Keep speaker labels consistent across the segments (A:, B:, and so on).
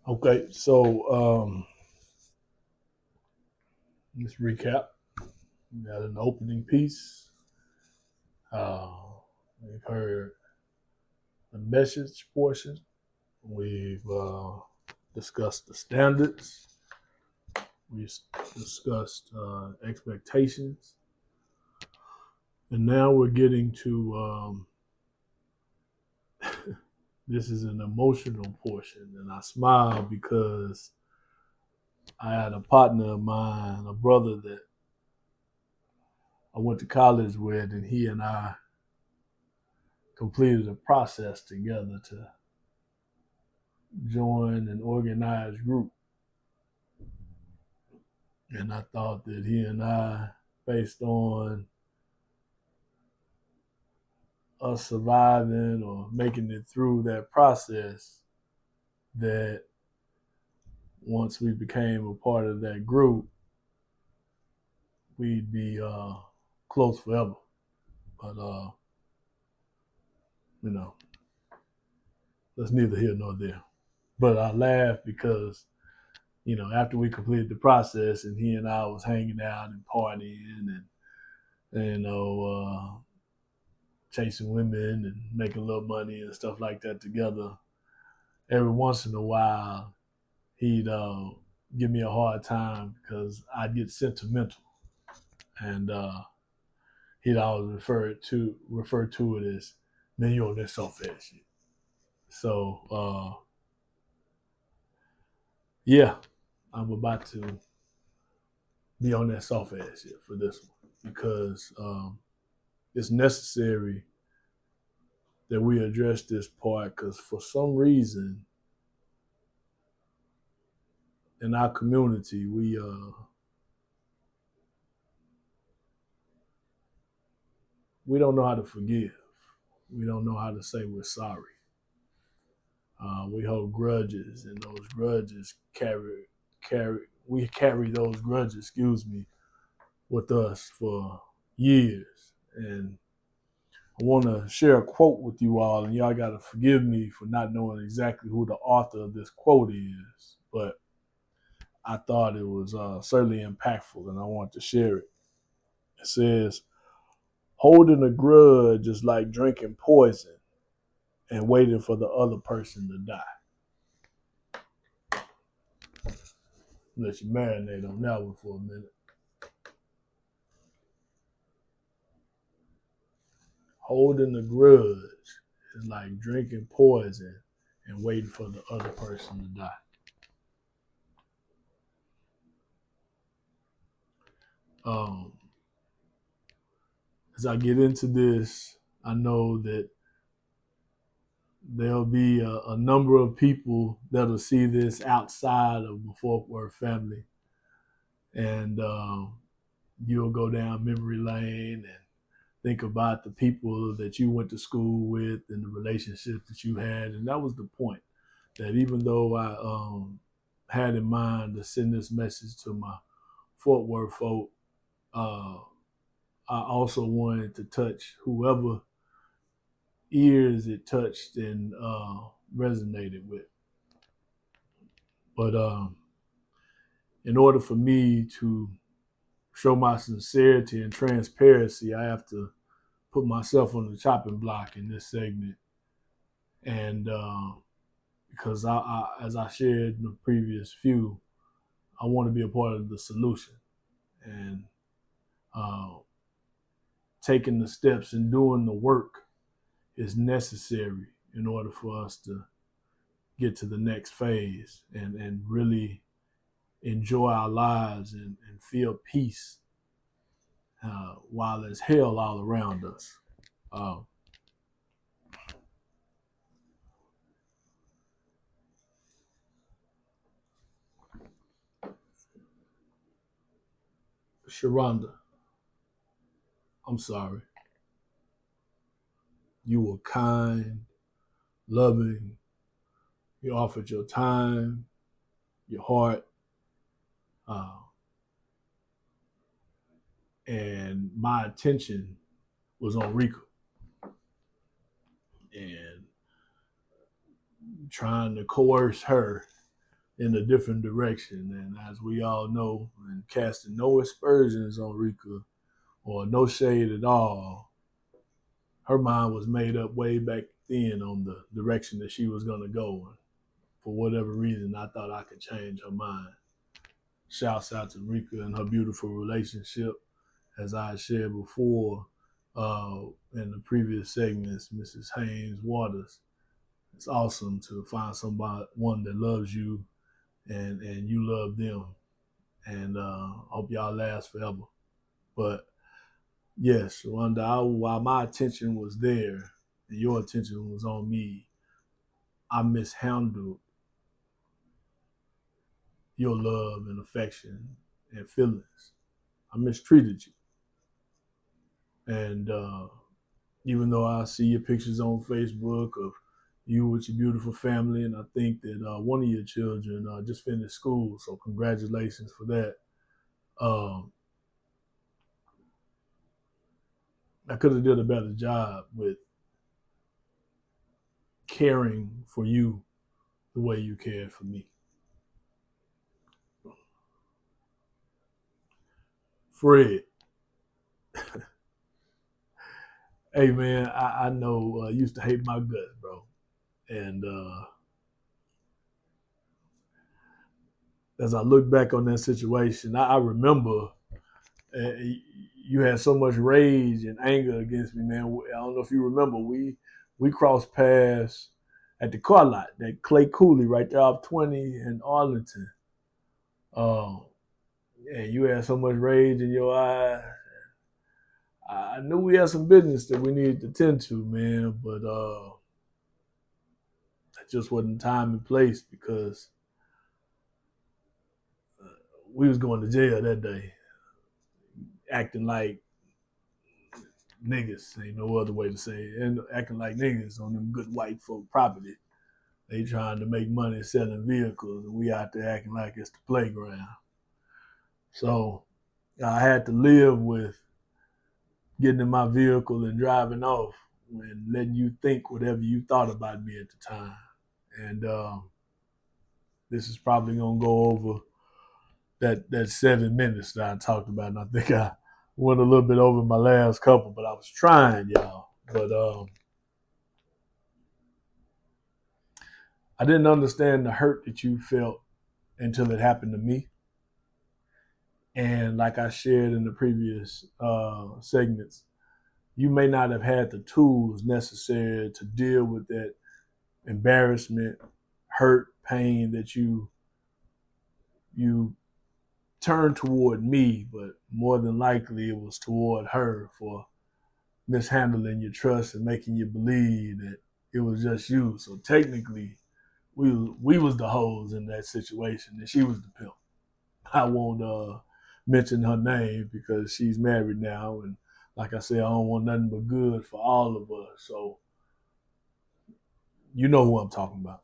A: Okay, so let's recap. We got an opening piece. Uh, we've heard the message portion. We've discussed the standards. We discussed expectations, and now we're getting to this is an emotional portion, and I smile because I had a partner of mine, a brother that I went to college with, and he and I completed a process together to join an organized group. And I thought that he and I, based on us surviving or making it through that process, that once we became a part of that group, we'd be close forever. But, you know, that's neither here nor there. But I laugh because, after we completed the process and he and I was hanging out and partying and chasing women and making a little money and stuff like that together, every once in a while he'd give me a hard time because I'd get sentimental, and he'd always refer to it as, "Man, you on that soft ass shit." So yeah, I'm about to be on that soft ass shit for this one because it's necessary that we address this part because for some reason in our community we don't know how to forgive. We don't know how to say we're sorry. We hold grudges, and those grudges we carry those grudges, with us for years. And I want to share a quote with you all, and y'all got to forgive me for not knowing exactly who the author of this quote is, but I thought it was certainly impactful, and I want to share it. It says, "Holding a grudge is like drinking poison and waiting for the other person to die." Let you marinate on that one for a minute. Holding a grudge is like drinking poison and waiting for the other person to die. Um, as I get into this, I know that there'll be a number of people that'll see this outside of the Fort Worth family, and you'll go down memory lane and think about the people that you went to school with and the relationships that you had. And that was the point, that even though I had in mind to send this message to my Fort Worth folk, uh, I also wanted to touch whoever ears it touched and resonated with. But in order for me to show my sincerity and transparency, I have to put myself on the chopping block in this segment. And because as I shared in the previous few, I want to be a part of the solution. And uh, taking the steps and doing the work is necessary in order for us to get to the next phase and really enjoy our lives and feel peace while there's hell all around us. Uh, Sharonda, I'm sorry. You were kind, loving. You offered your time, your heart, uh, and my attention was on Rika and trying to coerce her in a different direction. And as we all know, and casting no aspersions on Rika or no shade at all, her mind was made up way back then on the direction that she was going to go. And for whatever reason, I thought I could change her mind. Shouts out to Rika and her beautiful relationship. As I shared before in the previous segments, Mrs. Haynes Waters. It's awesome to find one that loves you and you love them. And hope y'all last forever. But yes, Rhonda, while my attention was there and your attention was on me, I mishandled your love and affection and feelings. I mistreated you. And even though I see your pictures on Facebook of you with your beautiful family, and I think that one of your children just finished school, so congratulations for that. I could have did a better job with caring for you the way you cared for me. Fred, hey man, I know I used to hate my guts, bro, and as I look back on that situation, I remember you had so much rage and anger against me, man. I don't know if you remember, we crossed paths at the car lot, that Clay Cooley right there off 20 in Arlington. And you had so much rage in your eyes. I knew we had some business that we needed to tend to, man, but that just wasn't time and place because we was going to jail that day, acting like niggas, ain't no other way to say it, and acting like niggas on them good white folk property. They trying to make money selling vehicles, and we out there acting like it's the playground. So I had to live with getting in my vehicle and driving off and letting you think whatever you thought about me at the time. And this is probably gonna go over that 7 minutes that I talked about, and I think I went a little bit over my last couple, but I was trying, y'all. But I didn't understand the hurt that you felt until it happened to me. And like I shared in the previous segments, you may not have had the tools necessary to deal with that embarrassment, hurt, pain that you turned toward me, but more than likely it was toward her for mishandling your trust and making you believe that it was just you. So technically, we was the hoes in that situation, and she was the pimp. I won't mention her name because she's married now, and like I said, I don't want nothing but good for all of us. So you know who I'm talking about.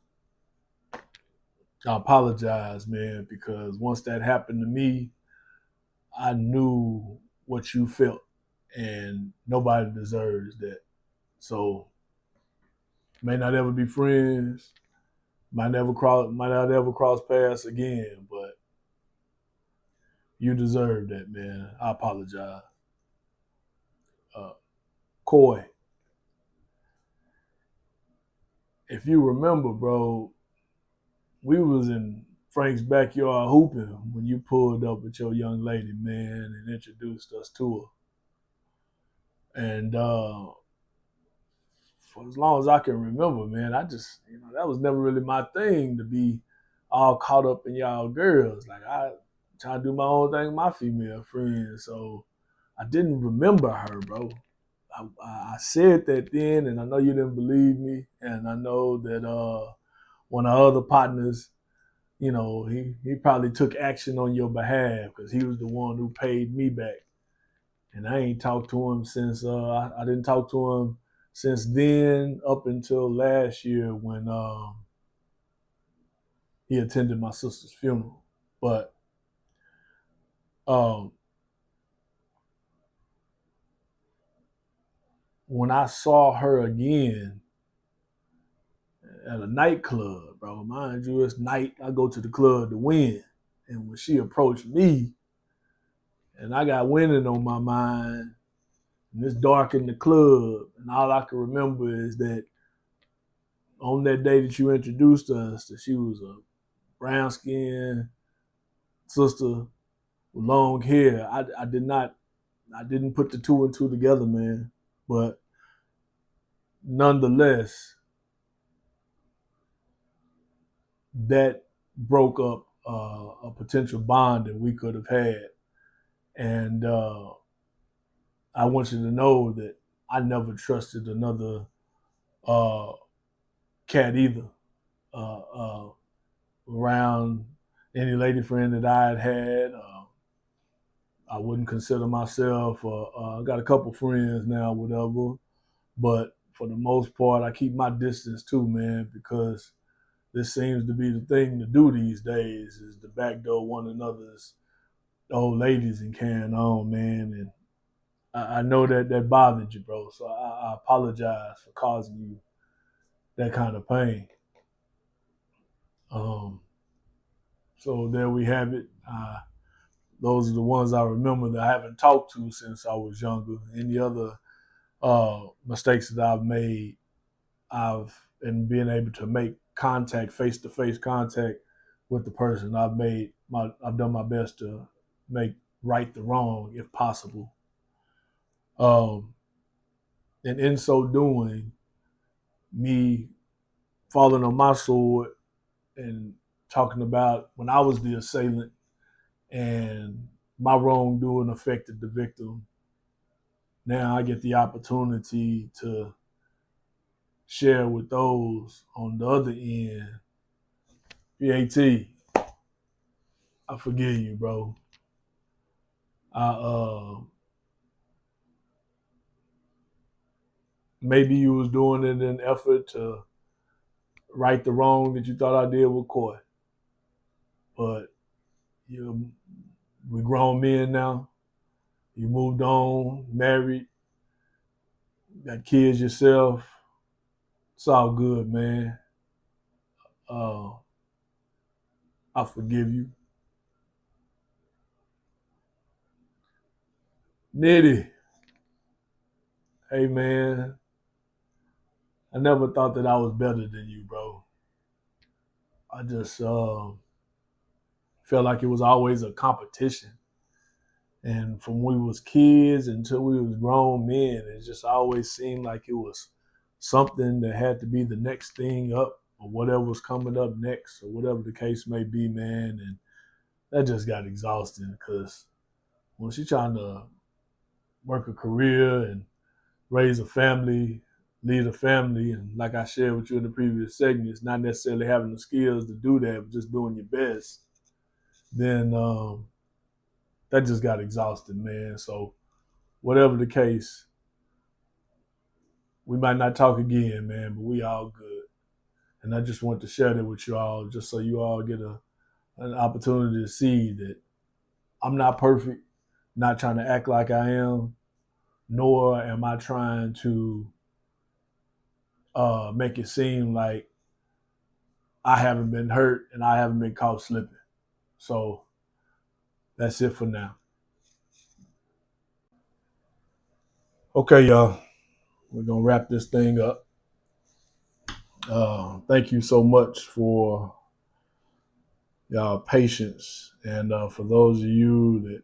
A: I apologize, man, because once that happened to me, I knew what you felt, and nobody deserves that. So may not ever be friends, might not ever cross paths again, but you deserve that, man. I apologize. Coy, if you remember, bro, we was in Frank's backyard hooping when you pulled up with your young lady, man, and introduced us to her. And for as long as I can remember, man, I just, that was never really my thing to be all caught up in y'all girls. Like I try to do my own thing with my female friends. So I didn't remember her, bro. I said that then, and I know you didn't believe me, and I know that one of our other partners, he probably took action on your behalf because he was the one who paid me back, and I ain't talked to him since I didn't talk to him since then up until last year when he attended my sister's funeral. But um, when I saw her again, at a nightclub, bro. Mind you, it's night. I go to the club to win. And when she approached me, and I got winning on my mind, and it's dark in the club, and all I can remember is that on that day that you introduced us, that she was a brown skinned sister with long hair. I didn't put the two and two together, man. But nonetheless, that broke up a potential bond that we could have had. And I want you to know that I never trusted another uh, cat either around any lady friend that I had had. I wouldn't consider myself. I got a couple friends now, whatever. But for the most part, I keep my distance too, man, because this seems to be the thing to do these days is to backdoor one another's old ladies and carrying on, man. And I know that bothered you, bro. So I apologize for causing you that kind of pain. Um, so there we have it. Those are the ones I remember that I haven't talked to since I was younger. Any other mistakes that I've made, and being able to make contact, face to face contact with the person, I've done my best to make right the wrong if possible. Um, and in so doing, me falling on my sword and talking about when I was the assailant and my wrongdoing affected the victim. Now I get the opportunity to share with those on the other end. PAT, I forgive you, bro. I maybe you was doing it in an effort to right the wrong that you thought I did with Coy, but you, we grown men now. You moved on, married, got kids yourself. It's all good, man. Uh, I forgive you. Nitty, hey man, I never thought that I was better than you, bro. I just felt like it was always a competition. And from when we was kids until we was grown men, it just always seemed like it was something that had to be the next thing up or whatever was coming up next or whatever the case may be, man. And that just got exhausting because when she's trying to work a career and raise a family, lead a family, and like I shared with you in the previous segment, it's not necessarily having the skills to do that, but just doing your best, then that just got exhausted, man. So whatever the case, we might not talk again, man, but we all good. And I just want to share that with you all, just so you all get an opportunity to see that I'm not perfect, not trying to act like I am, nor am I trying to make it seem like I haven't been hurt and I haven't been caught slipping. So that's it for now. Okay, y'all, we're gonna wrap this thing up. Thank you so much for y'all patience, and for those of you that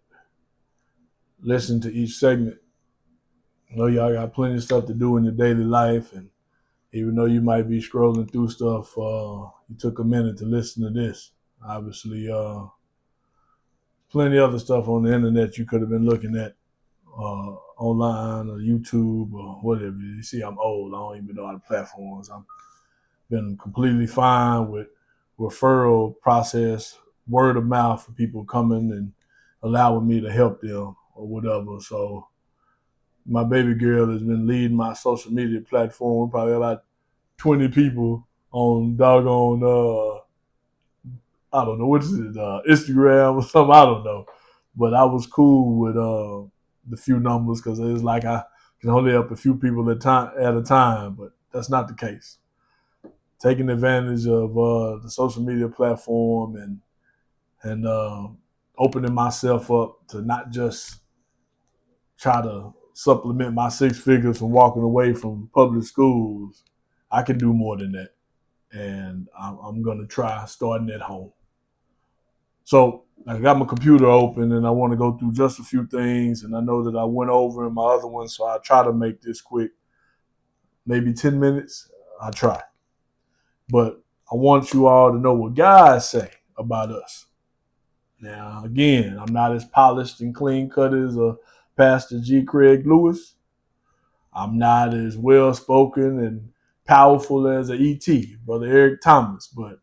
A: listen to each segment, I know y'all got plenty of stuff to do in your daily life, and even though you might be scrolling through stuff, you took a minute to listen to this. Obviously, plenty of other stuff on the internet you could have been looking at online or YouTube or whatever. You see, I'm old. I don't even know how the platforms. I've been completely fine with referral process, word of mouth for people coming and allowing me to help them or whatever. So my baby girl has been leading my social media platform. Probably about 20 people on doggone I don't know what is it, Instagram or something. I don't know, but I was cool with the few numbers because it's like I can only help a few people at a time. But that's not the case. taking advantage of the social media platform and opening myself up to not just try to supplement my 6 figures from walking away from public schools. I can do more than that. And I'm going to try starting at home. So I got my computer open and I want to go through just a few things. And I know that I went over in my other one, so I'll try to make this quick. Maybe 10 minutes. I'll try. But I want you all to know what God say about us. Now, again, I'm not as polished and clean cut as Pastor G. Craig Lewis. I'm not as well spoken and powerful as a E.T., Brother Eric Thomas, but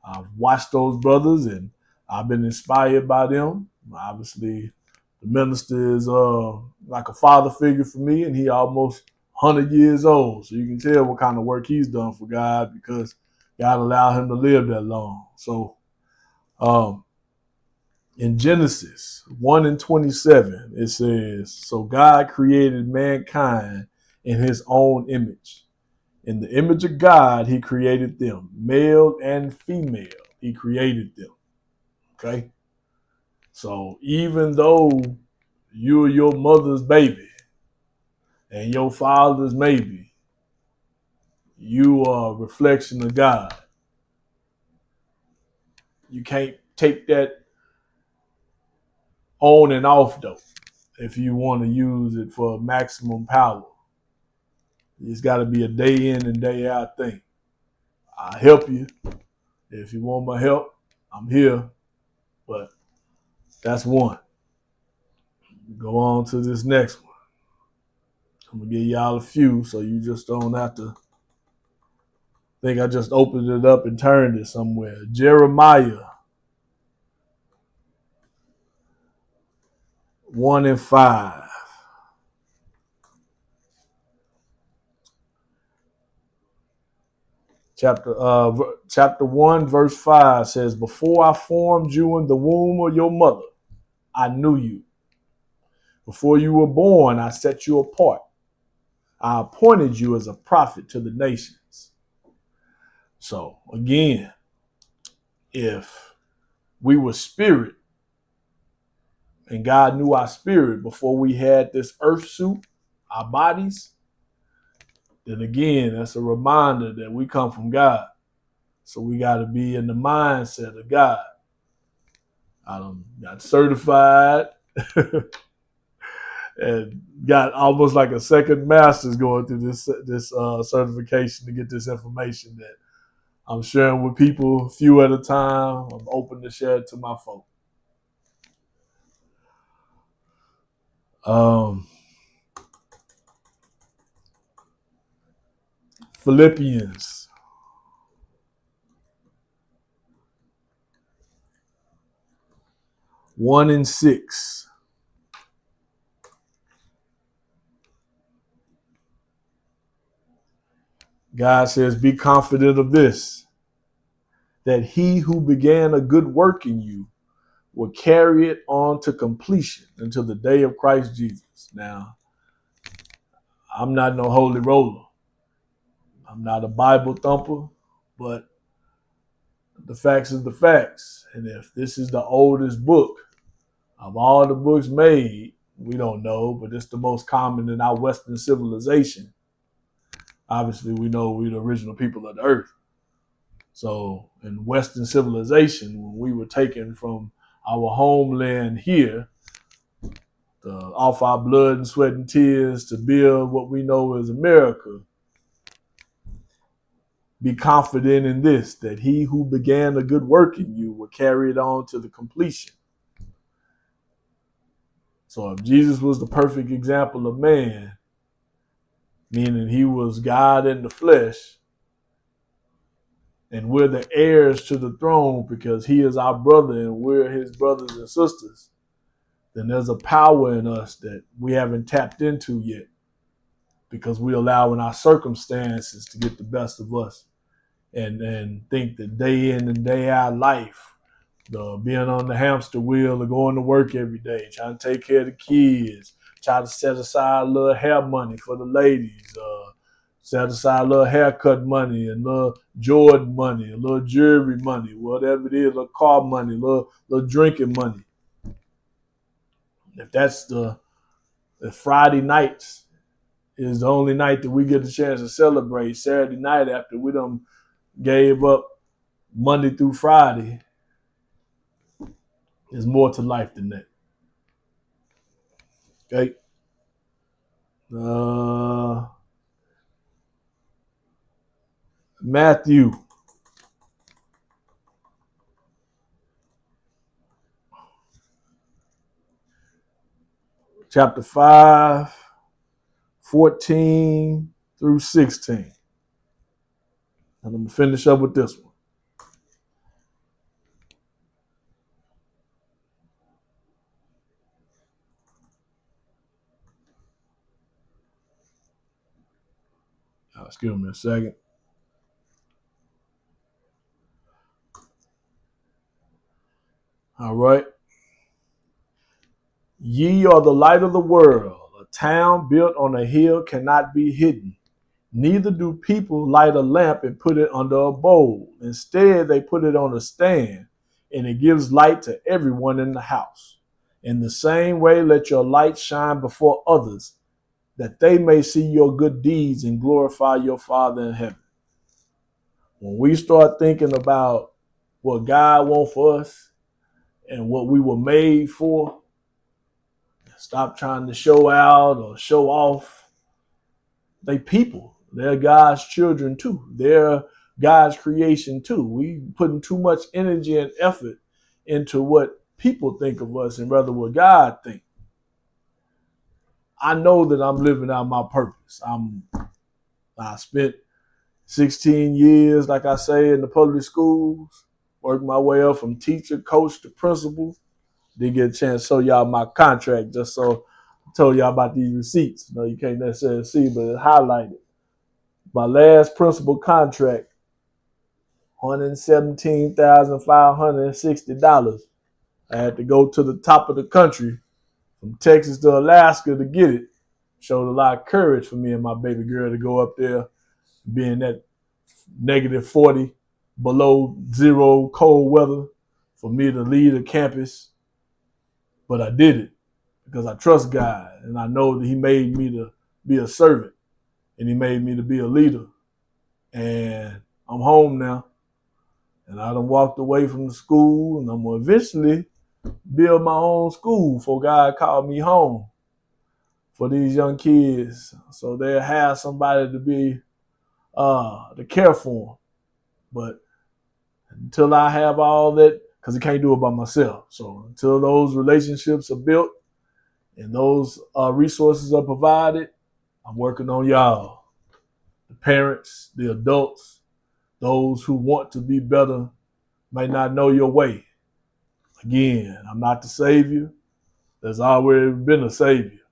A: I've watched those brothers and I've been inspired by them. Obviously, the minister is like a father figure for me, and he almost 100 years old. So you can tell what kind of work he's done for God because God allowed him to live that long. So in Genesis 1:27, it says, so God created mankind in his own image. In the image of God, he created them. Male and female, he created them. Okay? So even though you're your mother's baby and your father's maybe, you are a reflection of God. You can't take that on and off, though, if you want to use it for maximum power. It's got to be a day in and day out thing. I'll help you. If you want my help, I'm here. But that's one. Go on to this next one. I'm going to give y'all a few so you just don't have to think I just opened it up and turned it somewhere. Jeremiah 1:5. Chapter 1, verse 5 says, before I formed you in the womb of your mother, I knew you. Before you were born, I set you apart. I appointed you as a prophet to the nations. So again, if we were spirit and God knew our spirit before we had this earth suit, our bodies, then again, that's a reminder that we come from God. So we got to be in the mindset of God. I got certified and got almost like a second master's going through this certification to get this information that I'm sharing with people, few at a time. I'm open to share it to my folk. Philippians 1:6. God says, be confident of this, that he who began a good work in you will carry it on to completion until the day of Christ Jesus. Now, I'm not no holy roller. I'm not a Bible thumper, but the facts is the facts. And if this is the oldest book of all the books made, we don't know, but it's the most common in our Western civilization. Obviously, we know we're the original people of the earth. So in Western civilization, when we were taken from our homeland here, off our blood and sweat and tears to build what we know as America, be confident in this, that he who began a good work in you will carry it on to the completion. So if Jesus was the perfect example of man, meaning he was God in the flesh, and we're the heirs to the throne because he is our brother and we're his brothers and sisters, then there's a power in us that we haven't tapped into yet because we're allowing our circumstances to get the best of us and think that day in and day out life, being on the hamster wheel or going to work every day, trying to take care of the kids, try to set aside a little hair money for the ladies, Set aside a little haircut money and a little Jordan money, a little jewelry money, whatever it is, a little car money, a little drinking money. If Friday nights is the only night that we get a chance to celebrate, Saturday night after we done gave up Monday through Friday, there's more to life than that. Okay? Matthew chapter 5, 14 through 16. And I'm going to finish up with this one. Excuse me a second. All right. Ye are the light of the world. A town built on a hill cannot be hidden. Neither do people light a lamp and put it under a bowl. Instead, they put it on a stand, and it gives light to everyone in the house. In the same way, let your light shine before others, that they may see your good deeds and glorify your Father in heaven. When we start thinking about what God wants for us and what we were made for, stop trying to show out or show off. They people. They're God's children too. They're God's creation too. We putting too much energy and effort into what people think of us and rather what God thinks. I know that I'm living out my purpose. I spent 16 years, like I say, in the public schools, worked my way up from teacher, coach to principal. Didn't get a chance to show y'all my contract, just so I told y'all about these receipts. You can't necessarily see, but it's highlighted. My last principal contract, $117,560. I had to go to the top of the country from Texas to Alaska to get it. Showed a lot of courage for me and my baby girl to go up there, being that -40, below zero cold weather, for me to lead a campus. But I did it because I trust God and I know that He made me to be a servant and He made me to be a leader. And I'm home now. And I done walked away from the school, and I'm going to eventually build my own school before God called me home for these young kids. So they'll have somebody to be, to care for them. But until I have all that, because I can't do it by myself. So until those relationships are built and those resources are provided, I'm working on y'all. The parents, the adults, those who want to be better may not know your way. Again, I'm not the savior. There's already been a savior.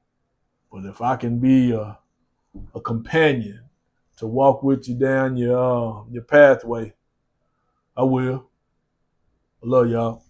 A: But if I can be a companion to walk with you down your pathway, I will. I love y'all.